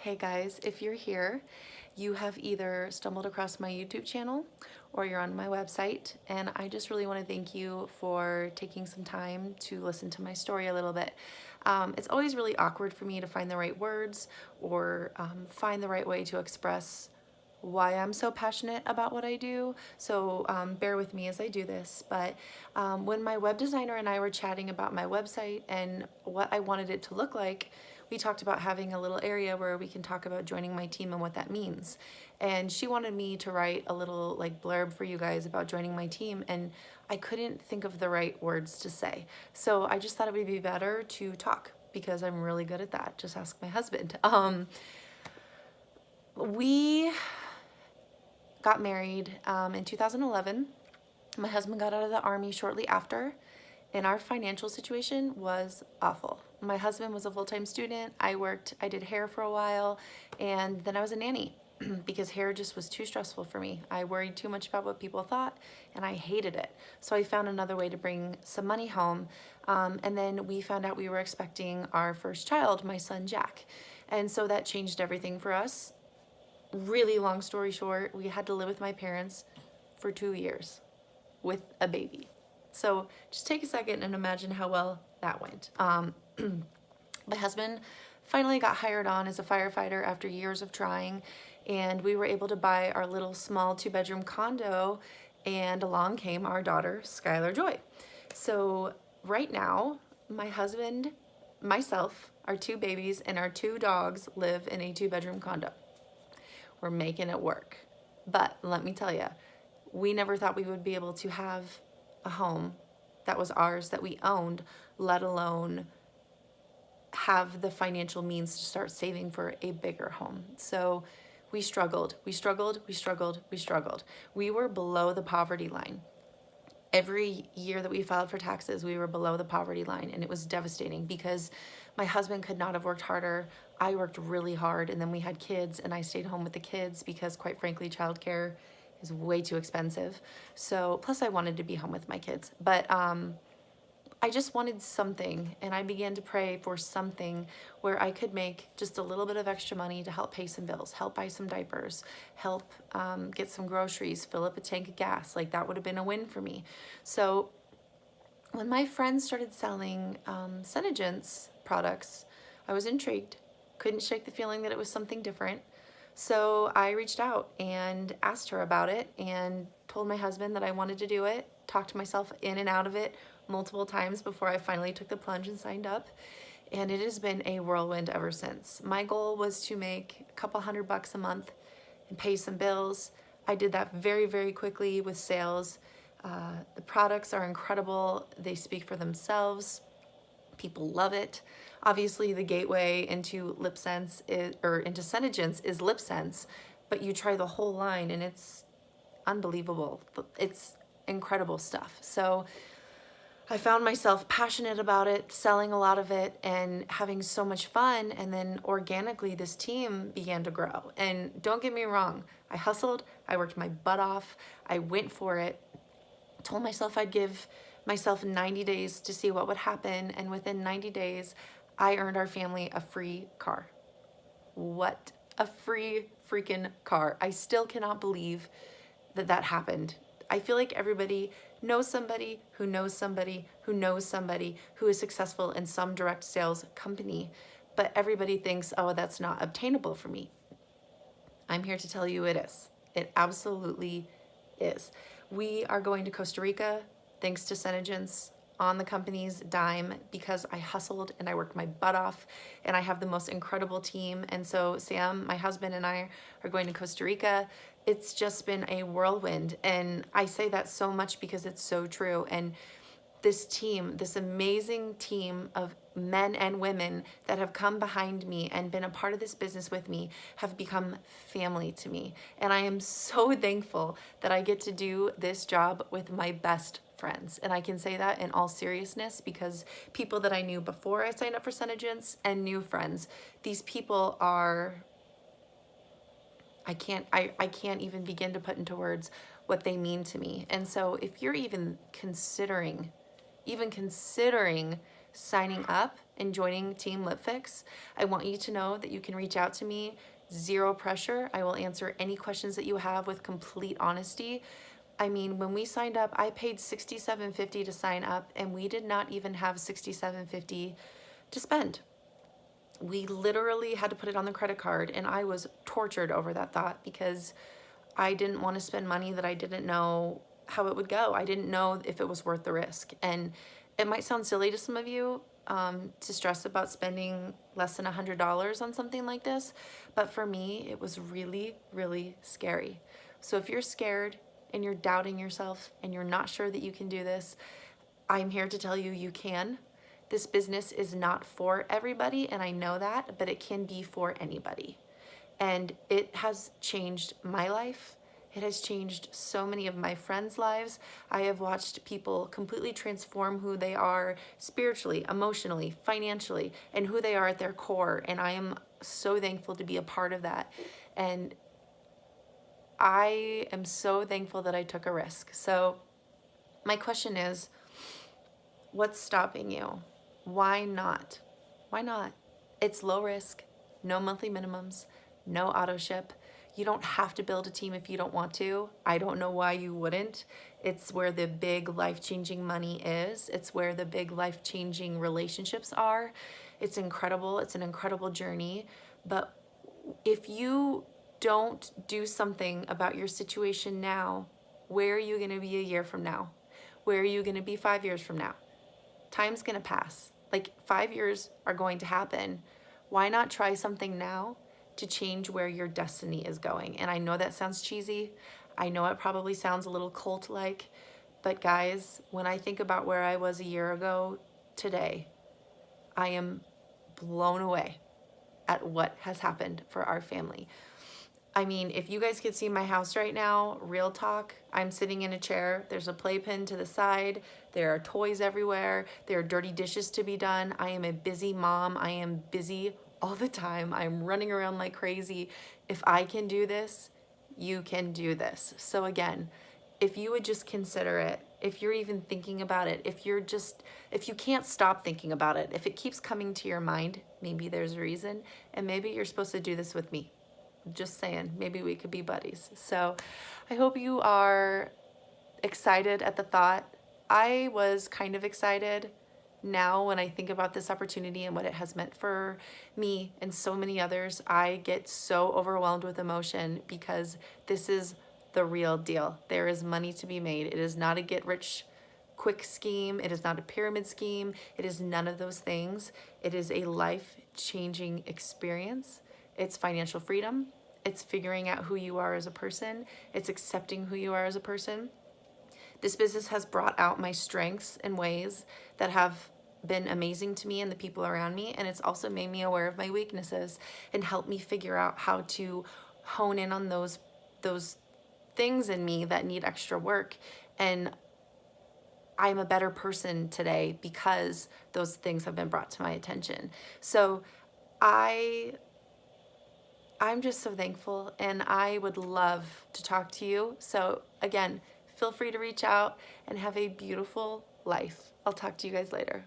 Hey guys, if you're here, you have either stumbled across my YouTube channel or you're on my website, and I just really want to thank you for taking some time to listen to my story a little bit. It's always really awkward for me to find the right words or find the right way to express why I'm so passionate about what I do, so bear with me as I do this. But when my web designer and I were chatting about my website and what I wanted it to look like, we talked about having a little area where we can talk about joining my team and what that means. And she wanted me to write a little like blurb for you guys about joining my team, and I couldn't think of the right words to say. So I just thought it would be better to talk because I'm really good at that. Just ask my husband. We got married in 2011. My husband got out of the Army shortly after, and our financial situation was awful. My husband was a full-time student. I did hair for a while, and then I was a nanny because hair just was too stressful for me. I worried too much about what people thought, and I hated it. So I found another way to bring some money home, and then we found out we were expecting our first child, my son Jack. And so that changed everything for us. Really long story short, we had to live with my parents for 2 years with a baby. So just take a second and imagine how well that went. My husband finally got hired on as a firefighter after years of trying, and we were able to buy our little small 2-bedroom condo, and along came our daughter, Skylar Joy. So right now, my husband, myself, our 2 babies, and our 2 dogs live in a 2-bedroom condo. We're making it work. But let me tell you, we never thought we would be able to have a home that was ours, that we owned, let alone have the financial means to start saving for a bigger home. So we struggled. We were below the poverty line. Every year that we filed for taxes, we were below the poverty line, and it was devastating because my husband could not have worked harder. I worked really hard, and then we had kids, and I stayed home with the kids because, quite frankly, childcare is way too expensive. So, plus I wanted to be home with my kids. But I just wanted something, and I began to pray for something where I could make just a little bit of extra money to help pay some bills, help buy some diapers, help get some groceries, fill up a tank of gas. Like, that would have been a win for me. So when my friends started selling SeneGence products, I was intrigued. Couldn't shake the feeling that it was something different. So I reached out and asked her about it and told my husband that I wanted to do it, talked myself in and out of it multiple times before I finally took the plunge and signed up. And it has been a whirlwind ever since. My goal was to make a couple $100 a month and pay some bills. I did that very, very quickly with sales. The products are incredible. They speak for themselves. People love it. Obviously, the gateway into into SeneGence is LipSense, but you try the whole line and it's unbelievable. It's incredible stuff. So I found myself passionate about it, selling a lot of it, and having so much fun. And then organically, this team began to grow. And don't get me wrong, I hustled, I worked my butt off, I went for it, told myself I'd give myself 90 days to see what would happen. And within 90 days, I earned our family a free car. What a free freaking car. I still cannot believe that that happened. I feel like everybody knows somebody who knows somebody who knows somebody who is successful in some direct sales company, but everybody thinks, oh, that's not obtainable for me. I'm here to tell you it is. It absolutely is. We are going to Costa Rica, thanks to SeneGence, on the company's dime, because I hustled and I worked my butt off, and I have the most incredible team. And so Sam, my husband, and I are going to Costa Rica. It's just been a whirlwind, and I say that so much because it's so true. And this team, this amazing team of men and women that have come behind me and been a part of this business with me have become family to me. And I am so thankful that I get to do this job with my best friends. And I can say that in all seriousness because people that I knew before I signed up for SeneGence and new friends, these people are, I can't even begin to put into words what they mean to me. And so if you're even considering signing up in joining Team LipFix. I want you to know that you can reach out to me, zero pressure. I will answer any questions that you have with complete honesty. I mean, when we signed up, I paid $67.50 to sign up, and we did not even have $67.50 to spend. We literally had to put it on the credit card, and I was tortured over that thought because I didn't want to spend money that I didn't know how it would go. I didn't know if it was worth the risk. And it might sound silly to some of you to stress about spending less than $100 on something like this, but for me, it was really, really scary. So if you're scared and you're doubting yourself and you're not sure that you can do this, I'm here to tell you you can. This business is not for everybody, and I know that, but it can be for anybody. And it has changed my life. It has changed so many of my friends' lives. I have watched people completely transform who they are spiritually, emotionally, financially, and who they are at their core. And I am so thankful to be a part of that. And I am so thankful that I took a risk. So my question is, what's stopping you? Why not? Why not? It's low risk, no monthly minimums, no auto ship. You don't have to build a team if you don't want to. I don't know why you wouldn't. It's where the big life-changing money is. It's where the big life-changing relationships are. It's incredible. It's an incredible journey. But if you don't do something about your situation now, where are you going to be a year from now? Where are you going to be 5 years from now? Time's going to pass. Like 5 years are going to happen. Why not try something now to change where your destiny is going? And I know that sounds cheesy. I know it probably sounds a little cult-like, but guys, when I think about where I was a year ago today, I am blown away at what has happened for our family. I mean, if you guys could see my house right now, real talk, I'm sitting in a chair. There's a playpen to the side. There are toys everywhere. There are dirty dishes to be done. I am a busy mom. I am busy all the time. I'm running around like crazy. If I can do this, you can do this. So again, if you would just consider it, if you're even thinking about it, if you can't stop thinking about it, if it keeps coming to your mind, maybe there's a reason, and maybe you're supposed to do this with me. Just saying, maybe we could be buddies. So I hope you are excited at the thought. I was kind of excited. Now when I think about this opportunity and what it has meant for me and so many others, I get so overwhelmed with emotion because this is the real deal. There is money to be made. It is not a get rich quick scheme. It is not a pyramid scheme. It is none of those things. It is a life-changing experience. It's financial freedom. It's figuring out who you are as a person. It's accepting who you are as a person. This business has brought out my strengths in ways that have been amazing to me and the people around me, and it's also made me aware of my weaknesses and helped me figure out how to hone in on those things in me that need extra work. And I'm a better person today because those things have been brought to my attention. So I'm just so thankful, and I would love to talk to you. So again, feel free to reach out and have a beautiful life. I'll talk to you guys later.